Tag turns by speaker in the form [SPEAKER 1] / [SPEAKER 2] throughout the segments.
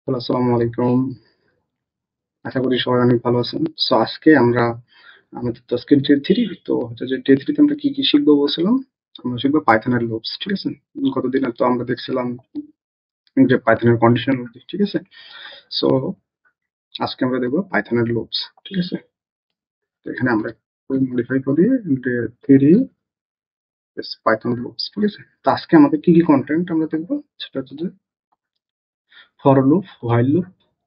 [SPEAKER 1] Hello, আসসালামু আলাইকুম। আশা করি সবাই অনেক ভালো আছেন। সো আজকে আমরা আমাদের তো আজকে ডে 3। তো হচ্ছে যে ডে 3 তে আমরা কি শিখবো বলছিলাম? আমরা শিখবো পাইথনের লুপস, ঠিক আছে? গতদিনে তো আমরা দেখছিলাম যে পাইথনের কন্ডিশনাল লুপ, ঠিক আছে? সো আজকে আমরা দেখবো পাইথনের লুপস, ঠিক আছে? তো এখানে আমরা মডিফাই করি ডে 3 পাইথন লুপস, ঠিক আছে? তো আজকে আমাদের কি কন্টেন্ট আমরা দেখবো সেটা হচ্ছে যে for loop, while loop,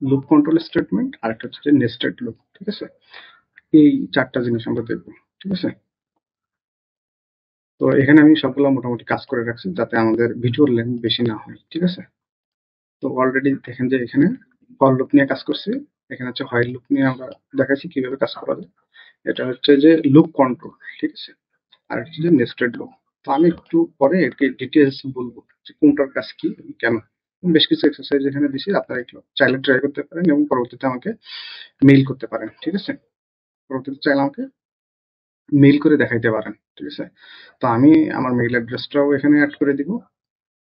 [SPEAKER 1] loop control statement আর একটা হচ্ছে যে নেস্টেড লুপ, ঠিক আছে? এই ৪ টা জিনিস আমরা দেখবো, ঠিক আছে? তো এখানে আমি সবগুলো মোটামুটি কাজ করে রাখছি যাতে আমাদের ভিডিওর লেন্থ বেশি না হয়, ঠিক আছে? তো অলরেডি দেখেন যে এখানে ফর লুপ নিয়ে কাজ করছি, এখানে হচ্ছে হোয়াইল লুপ নিয়ে আমরা দেখাচ্ছি কিভাবে কাজ করা যায়। এটা হচ্ছে যে লুপ কন্ট্রোল, ঠিক আছে? আর হচ্ছে যে নেস্টেড লুপ। তো আমি একটু পরে এর ডিটেলস বলবো যে কোনটার কাজ কি, কেন। বেশ কিছু এক্সারসাইজ এখানে দিছি, আপনারা একটু চাইলে ট্রাই করতে পারেন এবং পরবর্তীতে আমাকে মেইল করতে পারেন, ঠিক আছে? পরবর্তীতে চাইলে আমাকে মেইল করে দেখাইতে পারেন, ঠিক আছে? তো আমি আমার মেইল অ্যাড্রেসটাও এখানে অ্যাড করে দিব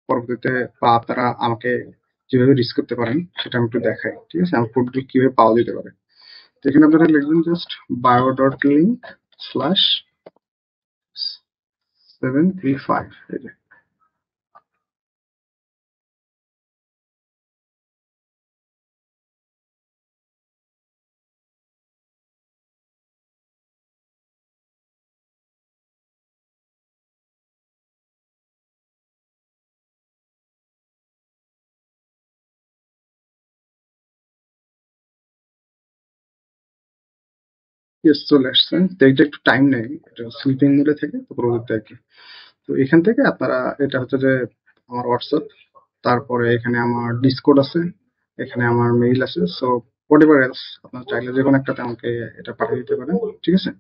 [SPEAKER 1] পরবর্তীতে, বা আপনারা আমাকে যেভাবে রিচ করতে পারেন সেটা আমি একটু দেখাই, ঠিক আছে? আমার কোডগুলো কিভাবে পাওয়া যেতে পারে। তো এখানে আপনারা লিখবেন just bio dot link slash 735, এই যে। ইয়েস, চলে আসছেন। তো এটা একটু টাইম নেয়, এটা স্লিপিং মোডে থেকে, তো পরবর্তীতে আর কি। তো এখান থেকে আপনারা, এটা হচ্ছে যে আমার হোয়াটসঅ্যাপ, তারপরে এখানে আমার ডিসকর্ড আছে, এখানে আমার মেইল আছে। সো হোয়াট এভার এলস আপনারা চাইলে যে কোনো একটাতে আমাকে এটা পাঠিয়ে দিতে পারেন, ঠিক আছে?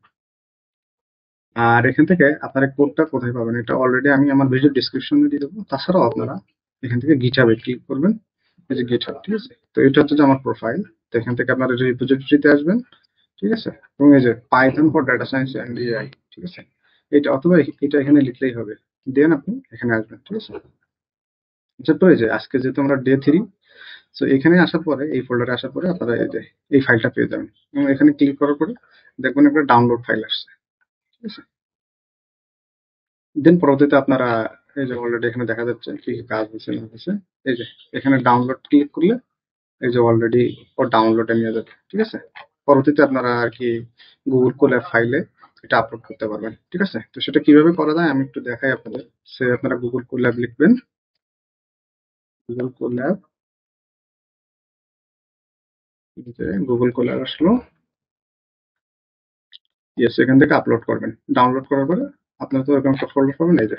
[SPEAKER 1] আর এখান থেকে আপনারা কোডটা কোথায় পাবেন এটা অলরেডি আমি আমার ভিডিও ডিসক্রিপশনে দিয়ে দেবো। তাছাড়াও আপনারা এখান থেকে গিটহাবে ক্লিক করবেন, এই যে গিটহাব, ঠিক আছে? তো এটা হচ্ছে যে আমার প্রোফাইল। তো এখান থেকে আপনারা রিপোজিটরিতে আসবেন, ঠিক আছে? এবং এই যে Python for data science and AI, ঠিক আছে? এটা অথবা এটা এখানে লিখলেই হবে, দেন আপনি এখানে আসবেন, ঠিক আছে? আচ্ছা, তো এই যে আজকে যেহেতু আমরা ডে 3, সো এখানে আসার পরে, এই ফোল্ডারে আসার পরে আপনারা এই যে এই ফাইলটা পেয়ে যাবেন এবং এখানে ক্লিক করার পরে দেখবেন একটা ডাউনলোড ফাইল আসছে, ঠিক আছে? দেন পরবর্তীতে আপনারা এই যে অলরেডি এখানে দেখা যাচ্ছে কি কি কাজ হচ্ছে না হচ্ছে। এই যে এখানে ডাউনলোড ক্লিক করলে এই যে অলরেডি ও ডাউনলোডে নিয়ে যাবে, ঠিক আছে? পরবর্তীতে আপনারা আর কি গুগল কোল্যাব ফাইলে এটা আপলোড করতে পারবেন, ঠিক আছে? তো সেটা কিভাবে করা যায় আমি একটু দেখাই আপনাদের। সে আপনারা গুগল কোল্যাব লিখবেন, গুগল কোল্যাব, যে গুগল কোল্যাব আসলো। ইয়েস, এখান থেকে আপলোড করবেন। ডাউনলোড করার পরে আপনারা তো এরকম একটা ফোল্ডার পাবেন, এই যে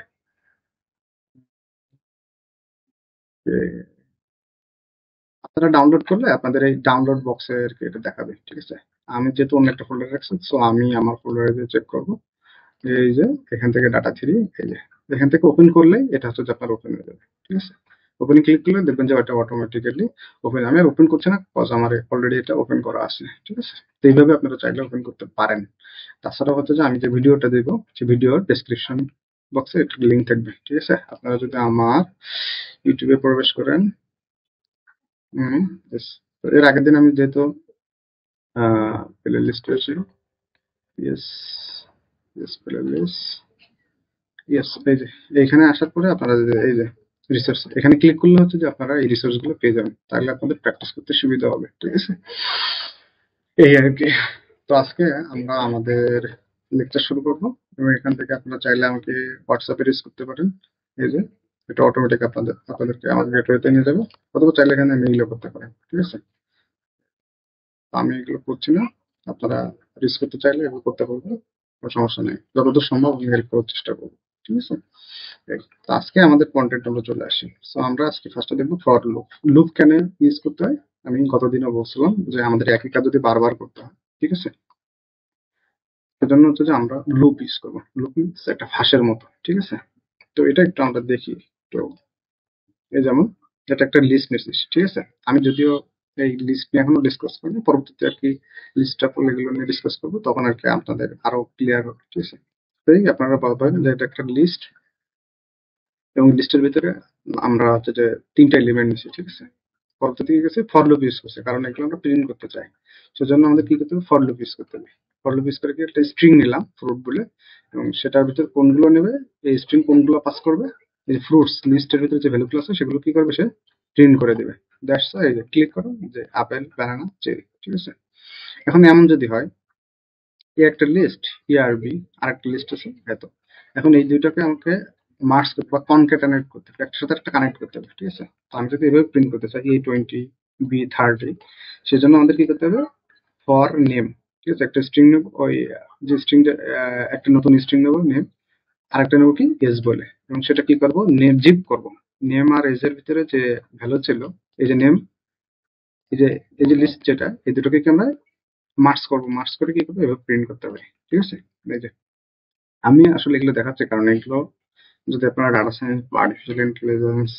[SPEAKER 1] আপনারা ডাউনলোড করলে আপনাদের এই ডাউনলোড বক্সে আর কি এটা দেখাবে, ঠিক আছে? আমি যেহেতু অন্য একটা ফোল্ডার রাখছি, সো আমি আমার ফোল্ডারে যে চেক করবো। এই যে এখান থেকে ডাটা থ্রি, এই যে এখান থেকে ওপেন করলে এটা হচ্ছে যে আপনার ওপেন হয়ে যাবে, ঠিক আছে? ওপেনে ক্লিক করলে দেখবেন যে ওটা অটোমেটিক্যালি ওপেন। আমি আর ওপেন করছি না, কজ আমার অলরেডি এটা ওপেন করা আছে, ঠিক আছে? তো এইভাবে আপনারা চাইলে ওপেন করতে পারেন। তাছাড়া হচ্ছে যে আমি যে ভিডিওটা দেবো, সেই ভিডিওর ডেসক্রিপশন বক্সে একটা লিঙ্ক থাকবে, ঠিক আছে? আপনারা যদি আমার ইউটিউবে প্রবেশ করেন, yes, তো এর আগের দিন আমি যেহেতু প্লে লিস্টে আছি, yes, yes play list, yes, এই যে এইখানে আসার পরে আপনারা এই যে রিসোর্স, এখানে ক্লিক করলে হচ্ছে যে আপনারা এই রিসোর্স গুলো পেয়ে যাবেন, তাহলে আপনাদের প্র্যাকটিস করতে সুবিধা হবে, ঠিক আছে? এই আর কি। তো আজকে আমরা আমাদের লেকচার শুরু করবো এবং এখান থেকে আপনারা চাইলে আমাকে হোয়াটসঅ্যাপে রিচ করতে পারেন। এই যে এটা অটোমেটিক আপনাদেরকে আমাদের গেটওয়েতে নিয়ে যাবে, অথবা চাইলে এখানে মেইলও করতে পারেন, ঠিক আছে? তো আমি এগুলো করছি না, আপনারা রিচ করতে চাইলে এগুলো করতে পারবেন, কোনো সমস্যা নেই। যতদূর সম্ভব আমি হেল্প করার চেষ্টা করবো, ঠিক আছে? তো আজকে আমাদের কন্টেন্ট আমরা চলে আসি। সো আমরা আজকে ফার্স্টে দেখবো ফর লুপ। লুপ কেন ইউজ করতে হয়? আমি গতদিনও বলছিলাম যে আমাদের একই কাজ যদি বারবার করতে হয়, ঠিক আছে? সেজন্য হচ্ছে যে আমরা লুপ ইউজ করবো। লুপ মিনস একটা ফাঁসের মতো, ঠিক আছে? তো এটা একটু আমরা দেখি। তো এই যেমন এটা একটা লিস্ট নিচ্ছিস, ঠিক আছে? আমি যদিও এই লিস্ট নিয়ে এখনো ডিসকাস করিনি, পরবর্তীতে আর কি লিস্টটা করলে এগুলো নিয়ে ডিসকাস করবো, তখন আর কি আপনাদের আরো ক্লিয়ার হবে, ঠিক আছে? তাই আপনারা পাবেন যে এটা একটা লিস্ট এবং লিস্টের ভিতরে আমরা হচ্ছে যে তিনটা এলিমেন্ট নিচ্ছি, ঠিক আছে? পরবর্তীতে কি করছে, ফর লুপ ইউজ করছে, কারণ এগুলো আমরা প্রিন্ট করতে চাই। সেজন্য আমাদের কি করতে হবে, ফর লুপ ইউজ করতে হবে। ফর লুপ ইউজ করে কি একটা স্ট্রিং নিলাম ফ্রুট বলে, এবং সেটার ভিতর কোনগুলো নেবে, এই স্ট্রিং কোনগুলো পাস করবে, এই যে ফ্রুটস লিস্টের ভিতরে যে ভ্যালুগুলো আছে সেগুলো কি করবে, সে প্রিন্ট করে দিবে। দ্যাটস এই যে ক্লিক করো যে আপেল, ব্যানানা, চেরি, ঠিক আছে। এখন এমন যদি হয় এ একটা লিস্ট, ইআরবি আর একটা লিস্ট আছে এত, এখন এই দুইটাকে আমাকে মার্জ করতে বা কনক্যাটেনেট করতে হবে, একটার সাথে একটা কানেক্ট করতে হবে, ঠিক আছে। তো আমি যদি এভাবে প্রিন্ট করতে চাই A20 B30, সেজন্য আমাদের কি করতে হবে, ফর নেম, ঠিক আছে, একটা স্ট্রিং নেব, ওই যে স্ট্রিং, একটা নতুন স্ট্রিং নেব নেম, আর একটা নেব কি এজ বলে, এবং সেটা কি করব, নেম জিপ করব। নেম আর এজ এর ভিতরে যে ভ্যালু ছিল, এই যে নেম, এই যে এই যে লিস্ট যেটা, এই দুটোকে কি আমরা মার্জ করব, মার্জ করে কি করবো, এভাবে প্রিন্ট করতে হবে, ঠিক আছে। এই যে আমি আসলে এগুলো দেখাচ্ছি কারণ এগুলো যদি আপনারা ডাটা সায়েন্স বা আর্টিফিশিয়াল ইন্টেলিজেন্স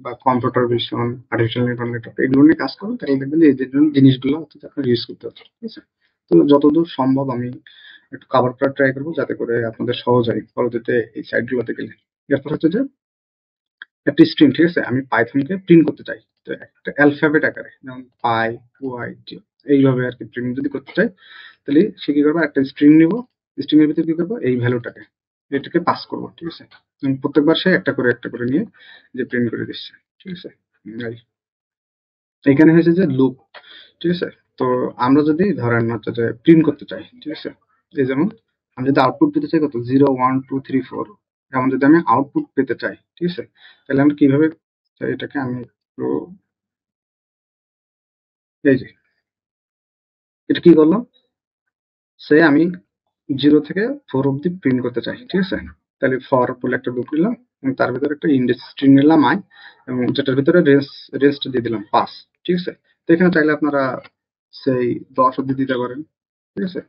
[SPEAKER 1] বা computer vision, artificial neural network এগুলো নিয়ে কাজ করেন, তাহলে দেখবেন যে এই যে জিনিসগুলো হচ্ছে যে আপনার ইউজ করতে হচ্ছে, ঠিক আছে। তো যতদূর সম্ভব আমি একটু কভার করার ট্রাই করবো, যাতে করে আপনাদের সহজ হয় পরবর্তীতে এই সাইটগুলোতে গেলে। এরপর হচ্ছে যে একটা স্ট্রিং, ঠিক আছে, আমি পাইথনকে প্রিন্ট করতে চাই, তো একটা অ্যালফাবেট আকারে, যেমন পাই, ওয়াই, টি, এইভাবে আর কি প্রিন্ট যদি করতে চাই, তাহলে সে কি করবো, একটা স্ট্রিং নিব, স্ট্রিং এর ভিতরে কি করবো, এই ভ্যালুটাকে, এটাকে পাস করবো, ঠিক আছে। এবং প্রত্যেকবার সে একটা করে নিয়ে যে প্রিন্ট করে দিচ্ছে, ঠিক আছে। এই এখানে হয়েছে যে লুপ, ঠিক আছে। তো আমরা যদি ধরেন হচ্ছে যে প্রিন্ট করতে চাই, ঠিক আছে, এই যেমন আমি যদি আউটপুট পেতে চাই কত 0 1 2 3 4, এমন যদি আমি আউটপুট পেতে চাই, ঠিক আছে, তাহলে আমরা কিভাবে, তো এটাকে আমি একটু, এই যে এটা কি করলাম, সে আমি 0 থেকে 4 অব্দি প্রিন্ট করতে চাই, ঠিক আছে। তাহলে ফর বলে একটা লুপ নিলাম, এবং তার ভিতরে একটা ইন্ডেক্স স্ট্রিং নিলাম আই, এবং যেটার ভিতরে রেস্ট দিয়ে দিলাম পাস, ঠিক আছে। তো এখানে চাইলে আপনারা সেই 10 অব্দি দিতে পারেন, ঠিক আছে।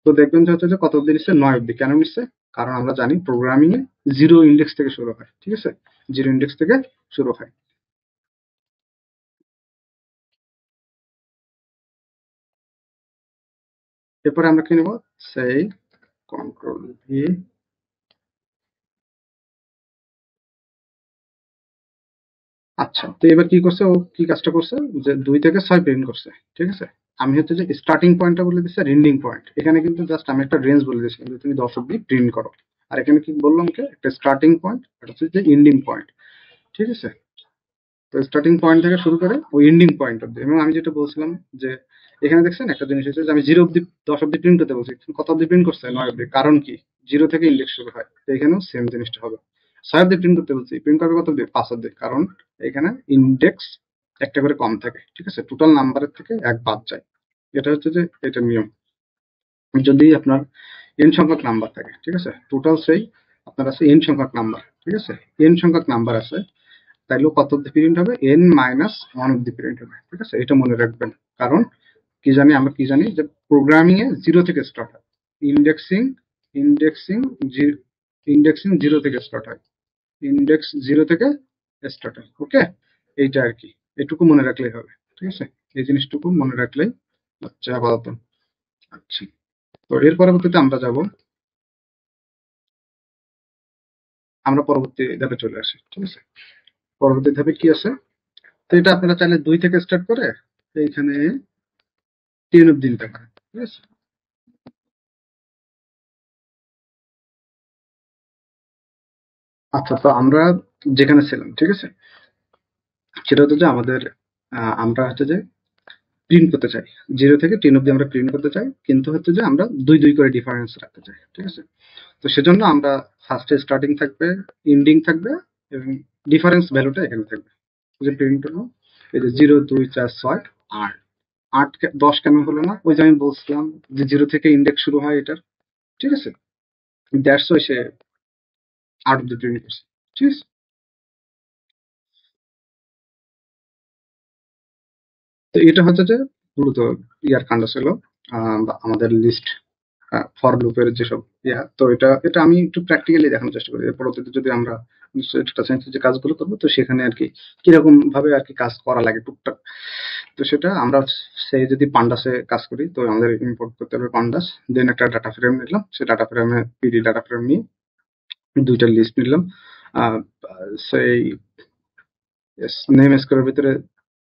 [SPEAKER 1] তো দেখবেন যে হচ্ছে যে কত অব্দি নিচ্ছে, 9 অব্দি। কেন নিচ্ছে, কারণ আমরা জানি প্রোগ্রামিং এ 0 ইন্ডেক্স থেকে শুরু হয়, ঠিক আছে, 0 ইন্ডেক্স থেকে শুরু হয়। এরপরে আমরা কি নেব, সেই কন্ট্রোল ভি, আচ্ছা। তো এবার কি করছে, ও কি কাজটা করছে, যে 2 থেকে 6 প্রিন্ট করছে, ঠিক আছে। আমি হচ্ছে যে স্টার্টিং পয়েন্টটা বলে দিচ্ছি আর এন্ডিং পয়েন্ট, এখানে কিন্তু জাস্ট আমি একটা রেঞ্জ বলে দিচ্ছি, কিন্তু তুমি 10 অব্দি প্রিন্ট করো। আর এখানে কি বললাম, কি একটা স্টার্টিং পয়েন্ট, এটা হচ্ছে যে এন্ডিং পয়েন্ট, ঠিক আছে। তো স্টার্টিং পয়েন্ট থেকে শুরু করে ওই এন্ডিং পয়েন্ট অব্দি, এবং আমি যেটা বলছিলাম যে এখানে দেখছেন একটা জিনিস হচ্ছে যে আমি 0 অব্দি 10 অব্দি প্রিন্ট করতে বলছি, কত অব্দি প্রিন্ট করছে, 9 অব্দি, কারণ কি 0 থেকে ইন্ডেক্স শুরু হয়, তো এখানেও সেম জিনিসটা হবে। 6 অব্দি প্রিন্ট করতে বলছি, প্রিন্ট করবে কত অব্দি, 5 অব্দি, কারণ এখানে ইন্ডেক্স একটা করে কম থাকে, ঠিক আছে, টোটাল নাম্বারের থেকে এক বাদ যায়। এটা হচ্ছে যে এটা নিয়ম। যদি আপনার এন সংখ্যক নাম্বার থাকে, ঠিক আছে, টোটাল সেই আপনার আছে এন সংখ্যক নাম্বার, ঠিক আছে, এন সংখ্যক নাম্বার আছে, তাইলেও কত অব্দি প্রিন্ট হবে, n-1 অব্দি প্রিন্ট হবে, ঠিক আছে। এটা মনে রাখবেন, কারণ কি জানি, আমরা কি জানি যে প্রোগ্রামিং এ 0 থেকে স্টার্ট হয়, ইন্ডেক্সিং, ইন্ডেক্সিং ইন্ডেক্সিং 0 থেকে স্টার্ট হয়, ইন্ডেক্স 0 থেকে স্টার্ট হয়, ওকে। এইটা আর কি, এটুকু মনে রাখলেই হবে, ঠিক আছে। এই জিনিসটুকু মনে রাখলেই আচ্ছা আপাতত। আচ্ছা, তো এর পরবর্তীতে আমরা যাব, আমরা পরবর্তী ধাপে চলে আসি, ঠিক আছে। পরবর্তী ধাপে কি আছে, তো এটা আপনারা চাইলে 2 থেকে স্টার্ট করে এইখানে 10 অব্দি নিতে পারেন, ঠিক আছে। আচ্ছা, তো আমরা যেখানে ছিলাম, ঠিক আছে, সেটা হচ্ছে যে আমাদের আমরা হচ্ছে যে প্রিন্ট করতে চাই, 0 থেকে 10 অব্দি আমরা প্রিন্ট করতে চাই, কিন্তু হচ্ছে যে আমরা 2 2 করে ডিফারেন্স রাখতে চাই, ঠিক আছে। তো সেজন্য আমরা ফার্স্টে স্টার্টিং থাকবে, এন্ডিং থাকবে, এবং ডিফারেন্স ভ্যালুটা এখানে থাকবে, যে প্রিন্ট হলো এই যে 0 2 4 6 8, 10 কেন হলো না, ওই যে আমি বলছিলাম যে 0 থেকে ইন্ডেক্স শুরু হয় এটার, ঠিক আছে। দ্যাটস ওয়াই সে 8 অব্দি প্রিন্ট করছে, ঠিক আছে। তো এটা হচ্ছে যে মূলত ইয়ার কাণ্ড ছিল, বা আমাদের লিস্ট ফর লুপের যেসব ইয়া। তো এটা এটা আমি একটু প্র্যাকটিক্যালি দেখানোর চেষ্টা করি, পরবর্তীতে যদি আমরা ডেটা সায়েন্সের যে কাজগুলো করবো, তো সেখানে আর কি কিরকম ভাবে আর কি কাজ করা লাগে টুকটাক। তো সেটা আমরা সেই যদি পান্ডাসে কাজ করি, তো আমাদের ইম্পোর্ট করতে হবে পান্ডাস, দেন একটা ডাটা ফ্রেম নিলাম, সেই ডাটা ফ্রেমে পিডি ডাটা ফ্রেম নিয়ে 2টা লিস্ট নিলাম, সেই নেম স্কোয়ারের ভিতরে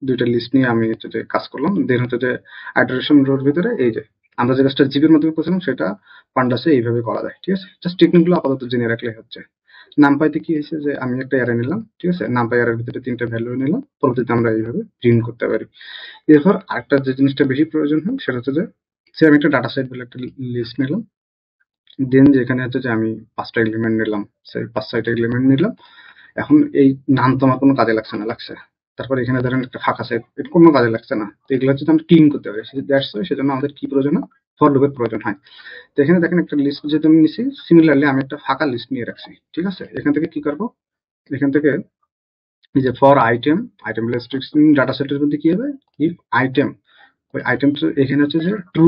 [SPEAKER 1] দুইটা লিস্ট নিয়ে আমি হচ্ছে যে কাজ করলাম। দেন হচ্ছে যে আইটারেশন রোর ভিতরে এই যে আমরা যে কাজটা জিপির মাধ্যমে করছিলাম সেটা পান্ডাসে এইভাবে করা যায়। ঠিক আছে, জাস্ট টেকনিকগুলো আপাতত জেনে রাখলে হচ্ছে। নামপাইতে কি হয়েছে যে আমি একটা অ্যারে নিলাম, ঠিক আছে, নামপাই অ্যারের ভিতরে 3টা ভ্যালু নিলাম, পরবর্তীতে আমরা এইভাবে প্রিন্ট করতে পারি। এরপর আরেকটা যে জিনিসটা বেশি প্রয়োজন হয় সেটা হচ্ছে যে সে আমি একটা ডাটা সেট বলে একটা লিস্ট নিলাম, দেন যেখানে হচ্ছে যে আমি 5টা এলিমেন্ট নিলাম, সেই 5-6টা এলিমেন্ট নিলাম। এখন এই নাম তো আমার কোনো কাজে লাগছে না, লাগছে। তারপর এখানে ধরেন একটা ফাঁকা সেট, এটা কোনো কাজে লাগছে না। তো এগুলো হচ্ছে আমরা ক্লিন করতে পারি, দ্যাটস ওয়াই সেজন্য আমাদের কি প্রয়োজন হয়, ফর লুপের প্রয়োজন হয়। তো এখানে দেখেন একটা লিস্ট যেহেতু আমি নিছি, সিমিলারলি আমি একটা ফাঁকা লিস্ট নিয়ে রাখছি। ঠিক আছে, এখান থেকে কি করব, এখান থেকে এই যে for item, item restriction data সেটের মধ্যে কি হবে, ইফ আইটেম, ওই আইটেম এখানে হচ্ছে যে ট্রু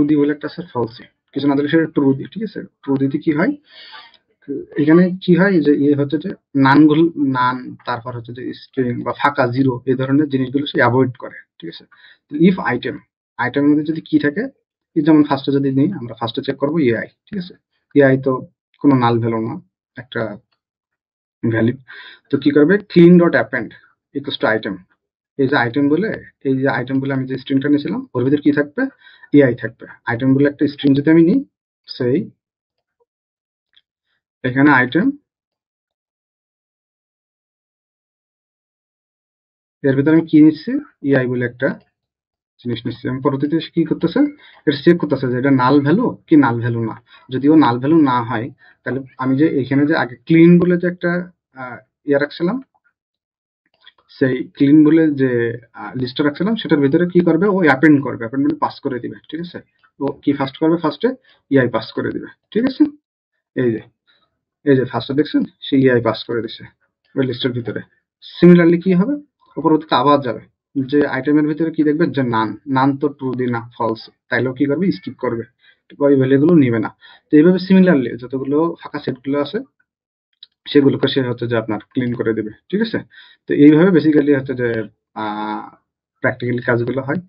[SPEAKER 1] দি বলে একটা আছে, ফলসি কিছু না দিলে সেটা ট্রু দি। ঠিক আছে, ট্রু দিতে কি হয়, এখানে কি হয় যে ইয়ে হচ্ছে যে নানগুলো, নান, তারপর হচ্ছে যে স্ট্রিং বা ফাঁকা জিরো এই ধরনের জিনিসগুলো সে অ্যাভয়েড করে। ঠিক আছে, ইফ আইটেম, আইটেমের মধ্যে যদি কি থাকে, যেমন ফার্স্টে যদি নিই, আমরা ফার্স্টে চেক করবো এআই। ঠিক আছে, এআই তো কোনো নাল ভ্যালু না, একটা ভ্যালিড। তো কি করবে, clean dot append equals to item, এই যে আইটেম বলে, এই যে আইটেম বলে আমি যে স্ট্রিংটা নিয়েছিলাম ওর ভিতরে কি থাকবে, এআই থাকবে। আইটেম বলে একটা স্ট্রিং যদি আমি নিই, সেই এখানে আইটেম, এর ভিতরে আমি কি নিচ্ছি, এআই বলে একটা জিনিস নিচ্ছি। আমি পরবর্তীতে কি করতেছে, এটা চেক করতেছে যে এটা নাল ভ্যালু কি নাল ভ্যালু না। যদিও নাল ভ্যালু না হয়, তাহলে আমি যে এখানে যে আগে ক্লিন বলে যে একটা ইয়ে রাখছিলাম, সেই ক্লিন বলে যে লিস্টটা রাখছিলাম, সেটার ভিতরে কি করবে, ও অ্যাপেন্ড করবে, অ্যাপেন্ড মানে পাস করে দিবে। ঠিক আছে, ও কি ফার্স্ট করবে, ফার্স্টে ইআই পাস করে দিবে। ঠিক আছে, এই যে এই যে ফার্স্টে দেখছেন সে ইআই পাস করে দিছে ওই লিস্টের ভিতরে। সিমিলারলি কি হবে, পরবর্তীতে আবার যাবে যে আইটেমের ভিতরে কি দেখবে যে নান, নান তো ট্রু দি না, ফলস, তাইলেও কি করবে, স্কিপ করবে, ওই ভ্যালুগুলো নিবে না। তো এইভাবে সিমিলারলি যতগুলো ফাঁকা সেটগুলো আছে সেগুলোকে সে হচ্ছে যে আপনার ক্লিন করে দেবে। ঠিক আছে, তো এইভাবে বেসিক্যালি হচ্ছে যে প্র্যাকটিক্যালি কাজগুলো হয়।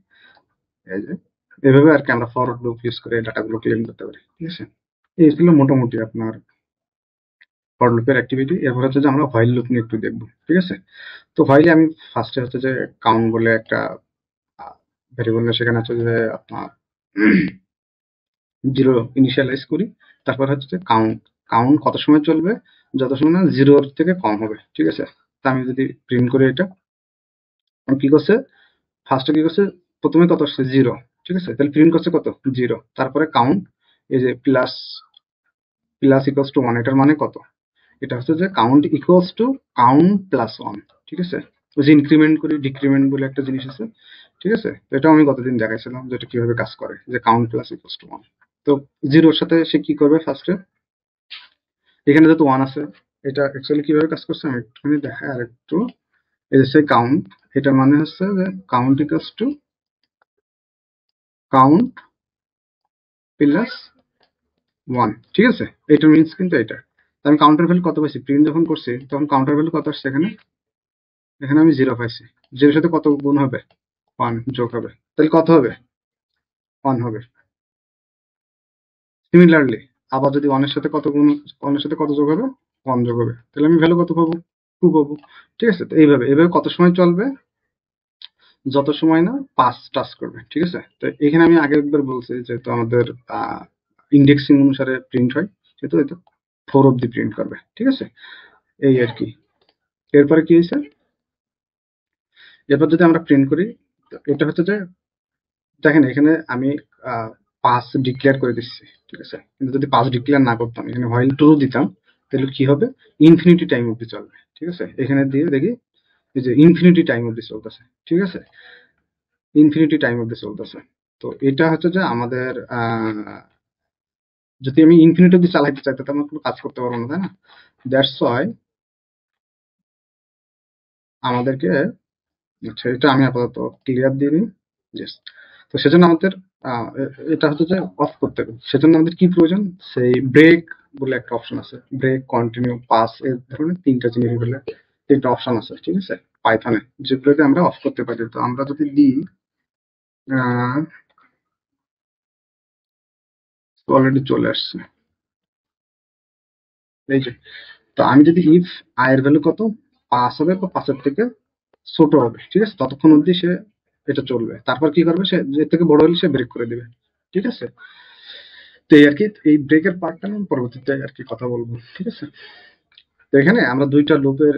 [SPEAKER 1] এই যে এইভাবে আর কি আমরা ফরওয়ার্ড লুপ ইউজ করে ডাটাগুলো ক্লিন করতে পারি। ঠিক আছে, এই ছিল মোটামুটি আপনার ফর লুপের অ্যাক্টিভিটি। এরপর হচ্ছে যে আমরা হোয়াইল লুপ নিয়ে একটু দেখবো। ঠিক আছে, তো হোয়াইলে আমি ফার্স্টে হচ্ছে যে কাউন্ট বলে একটা ভেরিয়েবল, সেখানে হচ্ছে যে আপনার জিরো ইনিশিয়ালাইজ করি। তারপর হচ্ছে যে কাউন্ট, কাউন্ট কত সময় চলবে, যত সময় না জিরোর থেকে কম হবে। ঠিক আছে, তা আমি যদি প্রিন্ট করি এটা, কি করছে, ফার্স্টে কি করছে, প্রথমে কত আসছে, জিরো। ঠিক আছে, তাহলে প্রিন্ট করছে কত, জিরো। তারপরে কাউন্ট, এই যে plus, plus equals to one, এটার মানে কত, এটা হচ্ছে যে count equals to count plus one. ঠিক আছে, ওই যে ইনক্রিমেন্ট করি ডিক্রিমেন্ট বলে একটা জিনিস আছে। ঠিক আছে, তো এটাও আমি গতদিন দেখাইছিলাম যে এটা কিভাবে কাজ করে, যে count plus equals to one. তো জিরোর সাথে সে কি করবে, ফার্স্টে এখানে যেহেতু ওয়ান আছে, এটা অ্যাকচুয়ালি কিভাবে কাজ করছে আমি একটুখানি দেখাই আর একটু। এই যে সেই কাউন্ট, এটা মানে হচ্ছে যে count equals to count plus one. ঠিক আছে, এটা মিনস কিন্তু এটা। তো আমি কাউন্টার ভ্যালু কত পাইছি, প্রিন্ট যখন করছি তখন কাউন্টার ভ্যালু কত আসছে, এখানে এখানে আমি জিরো পাইছি। জিরোর সাথে কত গুণ হবে, ওয়ান যোগ হবে, তাহলে কত হবে, ওয়ান হবে। সিমিলারলি আবার যদি ওয়ানের সাথে কত গুণ, ওয়ানের সাথে কত যোগ হবে, ওয়ান যোগ হবে, তাহলে আমি ভ্যালু কত পাবো, টু পাবো। ঠিক আছে, তো এইভাবে এইভাবে কত সময় চলবে, যত সময় না পাস টাচ করবে। ঠিক আছে, তো এখানে আমি আগে একবার বলছি যেহেতু আমাদের ইন্ডেক্সিং অনুসারে প্রিন্ট হয়, সেহেতু এটা 4 অব্দি প্রিন্ট করবে। ঠিক আছে, এই আর কি। এরপরে কি হয়েছে, এরপর যদি আমরা প্রিন্ট করি, এটা হচ্ছে যে দেখেন এখানে আমি পাস ডিক্লেয়ার করে দিচ্ছি। ঠিক আছে, কিন্তু যদি পাস ডিক্লেয়ার না করতাম, এখানে হোয়াইল ট্রু দিতাম, তাহলে কি হবে, ইনফিনিটি টাইম অব্দি চলবে। ঠিক আছে, এখানে দিয়ে দেখি এই যে ইনফিনিটি টাইম অব্দি চলতেছে। ঠিক আছে, ইনফিনিটি টাইম অব্দি চলতেছে। তো এটা হচ্ছে যে আমাদের যদি আমি ইনফিনিটি অব্দি চালাইতে চাই তাহলে আমার কোনো কাজ করতে পারবো না, তাই না। দ্যাটস ওয়াই আমাদেরকে, আচ্ছা এটা আমি আপাতত ক্লিয়ার দিয়ে দিই। Yes. তো সেজন্য আমাদের এটা হচ্ছে যে অফ করতে হবে। সেজন্য আমাদের কি প্রয়োজন, সেই ব্রেক বলে একটা অপশন আছে, ব্রেক, কন্টিনিউ, পাস, এই ধরনের 3টা জিনিস বলে 3টা অপশন আছে। ঠিক আছে, পাইথনে, যেগুলোকে আমরা অফ করতে পারি। তো আমরা যদি দিই, অলরেডি চলে আসছে এই যে। তো আমি যদি ইফ আই এর ভ্যালু কত, 5 হবে, বা 5-এর থেকে ছোট হবে, ঠিক আছে, ততক্ষণ অবধি সে এটা চলবে। তারপর কি করবে, সে এর থেকে বড় হলে সে ব্রেক করে দিবে, ঠিক আছে। তো এই আর কি, এই ব্রেকের পার্টটা আমি পরবর্তীতে আর কি কথা বলবো, ঠিক আছে। তো এখানে আমরা দুইটা লুপের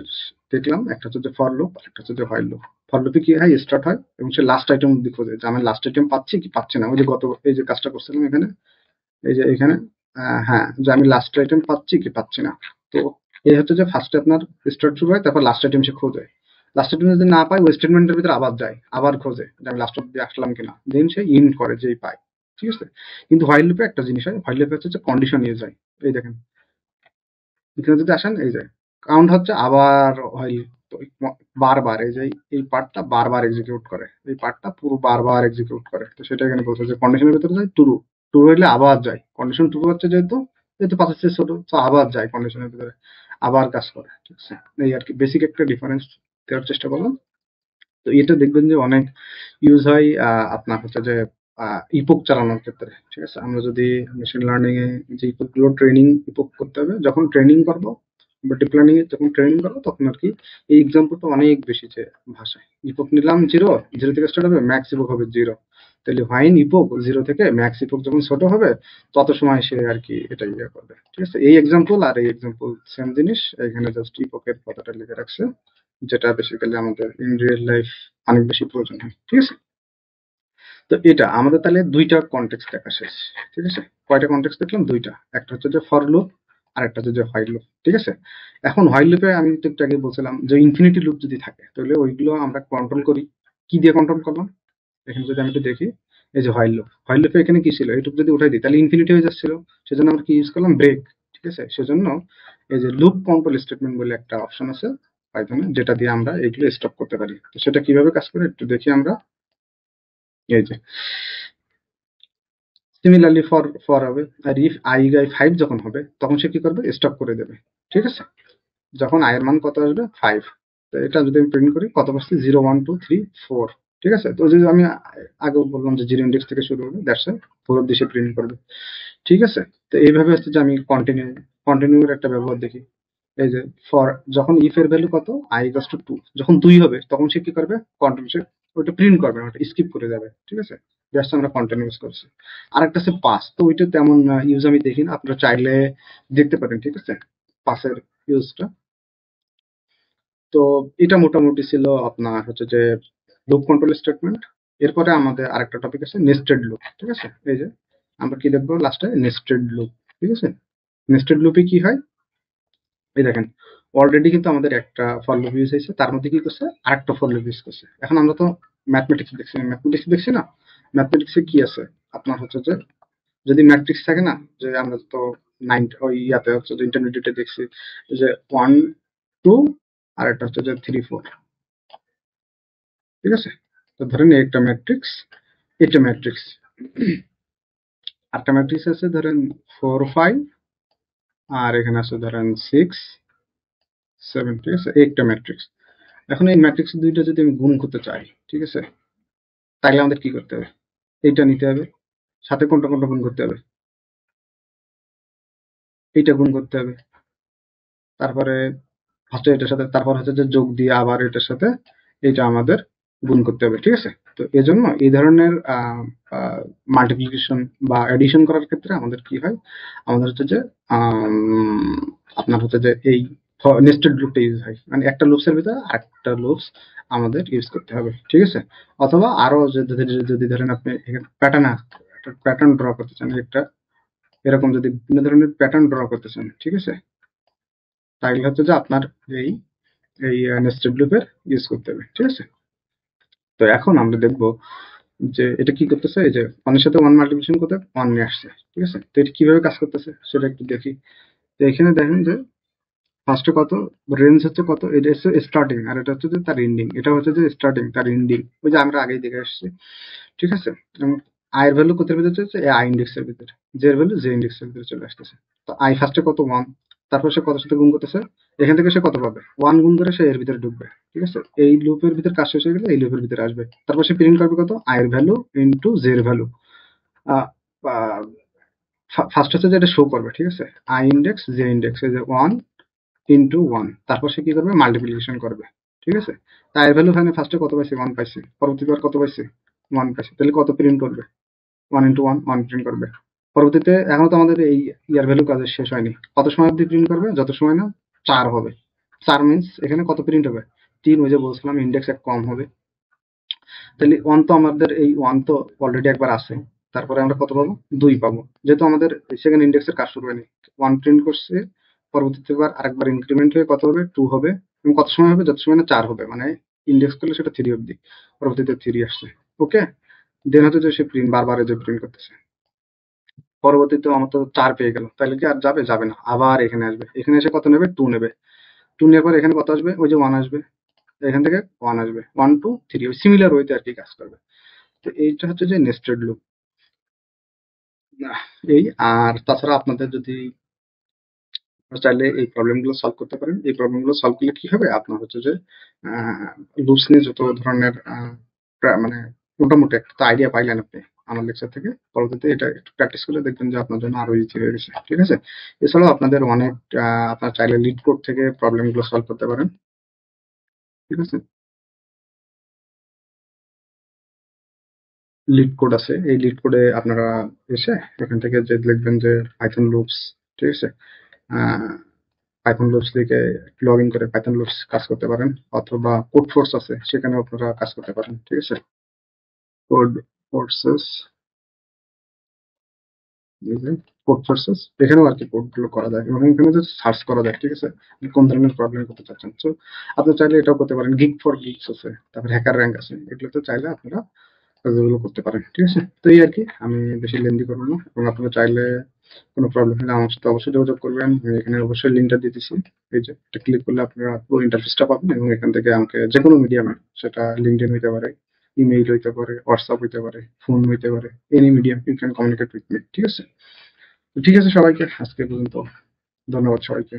[SPEAKER 1] দেখলাম, একটা হচ্ছে ফর লুপ, একটা হচ্ছে হোয়াইল লুপ। ফর লুপে কি হয়, স্টার্ট হয় এবং সে লাস্ট আইটেম অব্দি খোঁজে যে আমি লাস্ট আইটেম পাচ্ছি কি পাচ্ছি না। ওই যে গত এই যে কাজটা করছিলাম এখানে, এই যে এখানে, হ্যাঁ, যে আমি লাস্ট আইটেম পাচ্ছি কি পাচ্ছি না। তো এই হচ্ছে যে ফার্স্টে আপনার স্টার্ট শুরু হয়, তারপর লাস্ট আইটেম সে খোঁজে। লাস্ট আইটেম যদি না পায়, ওই স্টেটমেন্টের ভিতরে আবার যায়, আবার খোঁজে যে আমি লাস্ট অব্দি আসলাম কিনা, দেন সে ইন্ড করে যেই পায়, ঠিক আছে। কিন্তু হোয়াইল লুপে একটা জিনিস হয়, হোয়াইল লুপে হচ্ছে কন্ডিশন ইউজ হয়। এই দেখেন এখানে যদি আসেন, এই যে কাউন্ট হচ্ছে আবার হয় বারবার, এই যে এই পার্টটা বারবার এক্সিকিউট করে, এই পার্টটা পুরো বারবার এক্সিকিউট করে। তো সেটা এখানে বলছে যে কন্ডিশনের ভিতরে যায় ট্রু, ট্রু হইলে আবার যায়, কন্ডিশন ট্রু হচ্ছে যেহেতু, যেহেতু ৫ চেয়ে ছোট, তো আবার যায় কন্ডিশনের ভিতরে, আবার কাজ করে, ঠিক আছে। এই আর কি বেসিক একটা ডিফারেন্স দেওয়ার চেষ্টা করলাম। তো এটা দেখবেন যে অনেক ইউজ হয় আপনার হচ্ছে যে ইপক চালানোর ক্ষেত্রে, ঠিক আছে। আমরা যদি মেশিন লার্নিং এ যে ইপক গুলো ট্রেনিং ইপক করতে হবে, যখন ট্রেনিং করবো বা ডিপ লার্নিং এ যখন ট্রেনিং করবো, তখন আর কি এই এক্সাম্পলটা অনেক বেশি যে ভাষায় ইপক নিলাম জিরো, জিরো থেকে স্টার্ট হবে, ম্যাক্স ইপক হবে জিরো। তাহলে হোয়াইন ইপক জিরো থেকে ম্যাক্স ইপক যখন ছোট হবে, তত সময় সে আর কি এটা ইয়ে করবে, ঠিক আছে। এই এক্সাম্পল আর এই এক্সাম্পল সেম জিনিস, এখানে জাস্ট ইপকের কথাটা লিখে রাখছে, যেটা বেসিক্যালি আমাদের ইন রিয়েল লাইফ অনেক বেশি প্রয়োজন হয়, ঠিক আছে। তো এটা আমাদের তাহলে দুইটা কনটেক্সট দেখা শেষ, ঠিক আছে। কয়টা কনটেক্সট দেখলাম, দুইটা, একটা হচ্ছে যে ফর লুপ আর একটা হচ্ছে যে হোয়াইল লুপ, ঠিক আছে। এখন হোয়াইল লুপে আমি তো একটু আগে বলছিলাম যে ইনফিনিটি লুপ যদি থাকে, তাহলে ওইগুলো আমরা কন্ট্রোল করি কি দিয়ে কন্ট্রোল করলাম। এখানে যদি আমি একটু দেখি, এই যে হোয়াইল লুপ, হোয়াইল লুপে এখানে কি ছিল, এইটুকু যদি উঠাই দিই তাহলে ইনফিনিটি হয়ে যাচ্ছিল। সেজন্য আমরা কি ইউজ করলাম, ব্রেক, ঠিক আছে। সেজন্য এই যে লুপ কন্ট্রোল স্টেটমেন্ট বলে একটা অপশন আছে পাইথনে, যেটা দিয়ে আমরা এগুলো স্টপ করতে পারি। তো সেটা কিভাবে কাজ করে একটু দেখি আমরা। এই যে সিমিলারলি ফর ফর হবে, আর ইফ আই গাই 5 যখন হবে, তখন সে কি করবে, স্টপ করে দেবে, ঠিক আছে। যখন আই এর মান কত আসবে, 5। তো এটা যদি আমি প্রিন্ট করি, কত বসছে, 0 1 2 3 4, ঠিক আছে। তো যদি আমি আগেও বললাম যে জিরো ইন্ডেক্স থেকে শুরু হবে, দ্যাটস 4 অব্দি সে প্রিন্ট করবে, ঠিক আছে। তো এইভাবে হচ্ছে যে আমি কন্টিনিউ, কন্টিনিউর একটা ব্যবহার দেখি। এই যে ফর, যখন ইফ এর ভ্যালু কত, আই ইকুয়ালস টু 2, যখন 2 হবে তখন সে কি করবে, কন্টিনিউ, সে ওটা প্রিন্ট করবে না, ওটা স্কিপ করে যাবে, ঠিক আছে। জাস্ট আমরা কন্টিনিউস করছি। আরেকটা আছে পাস, তো ওইটা তেমন ইউজ আমি দেখি না, আপনারা চাইলে দেখতে পারেন, ঠিক আছে, পাসের ইউজটা। তো এটা মোটামুটি ছিল আপনার হচ্ছে যে লুপ কন্ট্রোল স্টেটমেন্ট। এরপরে আমাদের আরেকটা টপিক আছে নেস্টেড লুপ, ঠিক আছে। এই যে আমরা কি দেখবো লাস্টে, নেস্টেড লুপ, ঠিক আছে। নেস্টেড লুপে কি হয়, এই দেখেন অলরেডি কিন্তু আমাদের একটা ফর লুপ ইউজ হয়েছে, তার মধ্যে কি করছে, আরেকটা ফর লুপ ইউজ করছে। এখন আমরা তো ম্যাথমেটিক্স দেখছি, ম্যাথমেটিক্স দেখছি না, ম্যাথমেটিক্সে কি আছে আপনার হচ্ছে যে, যদি ম্যাট্রিক্স থাকে না, যে আমরা তো ওই ইয়াতে হচ্ছে যে ইন্টারমিডিয়েটে দেখছি যে 1 2 আর একটা হচ্ছে যে 3 4, ঠিক আছে। তো ধরেন একটা ম্যাট্রিক্স, এটা ম্যাট্রিক্স, আরেকটা ম্যাট্রিক্স আছে ধরেন 4 5, আর এখানে আছে ধরেন 6 7, ঠিক আছে, একটা ম্যাট্রিক্স। এখন এই ম্যাট্রিক্স দুইটা যদি আমি গুণ করতে চাই, ঠিক আছে, তাহলে আমাদের কি করতে হবে, এইটা নিতে হবে, সাথে কোনটা কোনটা গুণ করতে হবে, এইটা গুণ করতে হবে, তারপরে হচ্ছে এটার সাথে, তারপর হচ্ছে যে যোগ দিয়ে আবার এটার সাথে এটা আমাদের গুণ করতে হবে, ঠিক আছে। তো এজন্য এই ধরনের মাল্টিপ্লিকেশন বা এডিশন করার ক্ষেত্রে আমাদের কি হয়, আমাদের হচ্ছে যে আপনার হচ্ছে যে এই নেস্টেড লুপটা ইউজ হয়, মানে একটা লুপসের ভিতরে আরেকটা লুপস আমাদের ইউজ করতে হবে, ঠিক আছে। অথবা আরো যদি ধরেন আপনি প্যাটার্ন প্যাটার্ন ড্র করতে চান, একটা এরকম যদি বিভিন্ন ধরনের প্যাটার্ন ড্র করতে চান, ঠিক আছে, তাহলে হচ্ছে যে আপনার এই এই নেস্টেড লুপের ইউজ করতে হবে, ঠিক আছে। তো এখন আমরা দেখব যে এটা কি করতেছে, এই যে ওয়ানের সাথে ওয়ান মাল্টিপ্লিকেশন করতে ওয়ান নিয়ে আসছে, ঠিক আছে। তো এটা কিভাবে কাজ করতেছে সেটা একটু দেখি। তো এখানে দেখেন যে ফার্স্টে কত, রেঞ্জ হচ্ছে কত, এটা হচ্ছে স্টার্টিং আর এটা হচ্ছে যে তার এন্ডিং, এটা হচ্ছে যে স্টার্টিং তার এন্ডিং, ওই যে আমরা আগেই দেখে আসছি, ঠিক আছে। এবং আই এর ভ্যালু কোথার ভিতরে চলছে, আই ইন্ডেক্সের ভিতরে, জে এর ভ্যালু জে ইন্ডেক্সের ভিতরে চলে আসতেছে। তো আই ফার্স্টে কত, ওয়ান, তারপর সে কত সাথে গুণ করতেছে, এখান থেকে সে কত পাবে, ওয়ান গুণ করে সে এর ভিতরে ঢুকবে, ঠিক আছে। এই লুপের ভিতরে কাজ শেষ হয়ে গেলে এই লুপের ভিতরে আসবে, তারপর সে প্রিন্ট করবে কত, আই এর ভ্যালু ইন্টু জে এর ভ্যালু। ফার্স্ট হচ্ছে যে এটা শো করবে, ঠিক আছে, আই ইন্ডেক্স জে ইন্ডেক্স, এই যে ওয়ান ইন্টু ওয়ান, তারপর সে কি করবে, মাল্টিপ্লিকেশন করবে, ঠিক আছে? তা এর ভ্যালু এখানে ফার্স্টে কত পাইছি? 1 পাইছি। পরবর্তীবার কত পাইছি? 1 পাইছি। তাহলে কত প্রিন্ট করবে? 1 ইনটু 1 1 প্রিন্ট করবে। পরবর্তীতে এখনো তো আমাদের এই ইয়ার ভ্যালু কাজের শেষ হয়নি। কত সময় অবধি প্রিন্ট করবে? যত সময় না 4 হবে। 4 মিনস এখানে কত প্রিন্ট হবে? 3, ওই যে বলছিলাম ইনডেক্স এক কম হবে। তাহলে 1 তো আমাদের এই 1 তো অলরেডি একবার আছে। তারপরে আমরা কত পাবো? 2 পাবো। যেহেতু আমাদের সেকেন্ড ইনডেক্সের কাজ শুরু হয়নি। 1 প্রিন্ট করছে, পরবর্তীতে আরেকবার ইনক্রিমেন্ট হয়ে কত হবে? 2 হবে। এবং কত সময় হবে? যত সময় না 4 হবে। মানে ইনডেক্স করলে সেটা 3 অবধি। পরবর্তীতে 3 আসছে। ওকে? দেন হচ্ছে যে সে প্রিন্ট বারবার এই যে প্রিন্ট করতেছে। পরবর্তীতে আমার তো 4 পেয়ে গেল। তাহলে কি আর যাবে? যাবে না। আবার এখানে আসবে। এখানে এসে কত নেবে? 2 নেবে। 2 নেওয়ার পর এখানে কত আসবে? ওই যে 1 আসবে। এখান থেকে 1 আসবে। 1 2 3 ওই সিমিলার ওয়েতে আরকি কাজ করবে। তো এইটা হচ্ছে যে নেস্টেড লুপ। এই আর তাছাড়া আপনাদের যদি চাইলে এই প্রবলেম গুলো সলভ করতে পারেন। এই প্রবলেম গুলো সলভ করলে কি হবে? আপনার হচ্ছে যে লুপস নিয়ে যত ধরনের মানে মোটামুটি একটা আইডিয়া পাইলেন আপনি আমার লেকচার থেকে। পরবর্তীতে এটা একটু প্র্যাকটিস করলে দেখবেন যে আপনার জন্য আরো ইজি হয়ে গেছে। ঠিক আছে? এছাড়াও আপনাদের অনেক আপনার চাইলে লিড কোড থেকে প্রবলেম গুলো সলভ করতে পারেন। ঠিক আছে? লিড কোড আছে। এই লিড কোডে আপনারা এসে এখান থেকে যে লিখবেন যে পাইথন লুপস, ঠিক আছে? পাইথন লুপস লিখে লগ ইন করে পাইথন লুপস কাজ করতে পারেন, অথবা কোড ফোর্স আছে সেখানে আপনারা কাজ করতে পারেন। ঠিক আছে? কোড ফোর্সেস, কোড ফোর্সেস এখানেও আর কি কোড গুলো করা যায় এবং এখানে যে সার্চ করা যায়। ঠিক আছে? আপনি কোন ধরনের প্রবলেম করতে চাচ্ছেন। তো আপনি চাইলে এটাও করতে পারেন। গিগ ফর গিগস আছে, তারপর হ্যাকার র্যাঙ্ক আছে, এগুলোতে চাইলে আপনারা কাজগুলো করতে পারেন। ঠিক আছে? তো এই আর কি, আমি বেশি লেন্দি করবো না। এবং আপনারা চাইলে কোনো প্রবলেম হলে আমার সাথে অবশ্যই যোগাযোগ করবেন। আমি এখানে অবশ্যই লিঙ্কটা দিয়ে দিচ্ছি। এই যে এটা ক্লিক করলে আপনারা পুরো ইন্টারফেসটা পাবেন এবং এখান থেকে আমাকে যে কোনো মিডিয়ামে, সেটা লিঙ্কডইন হইতে পারে, ইমেইল হইতে পারে, হোয়াটসঅ্যাপ হইতে পারে, ফোন হইতে পারে, any medium you can communicate with me. ঠিক আছে? তো ঠিক আছে, সবাইকে আজকে পর্যন্ত ধন্যবাদ সবাইকে।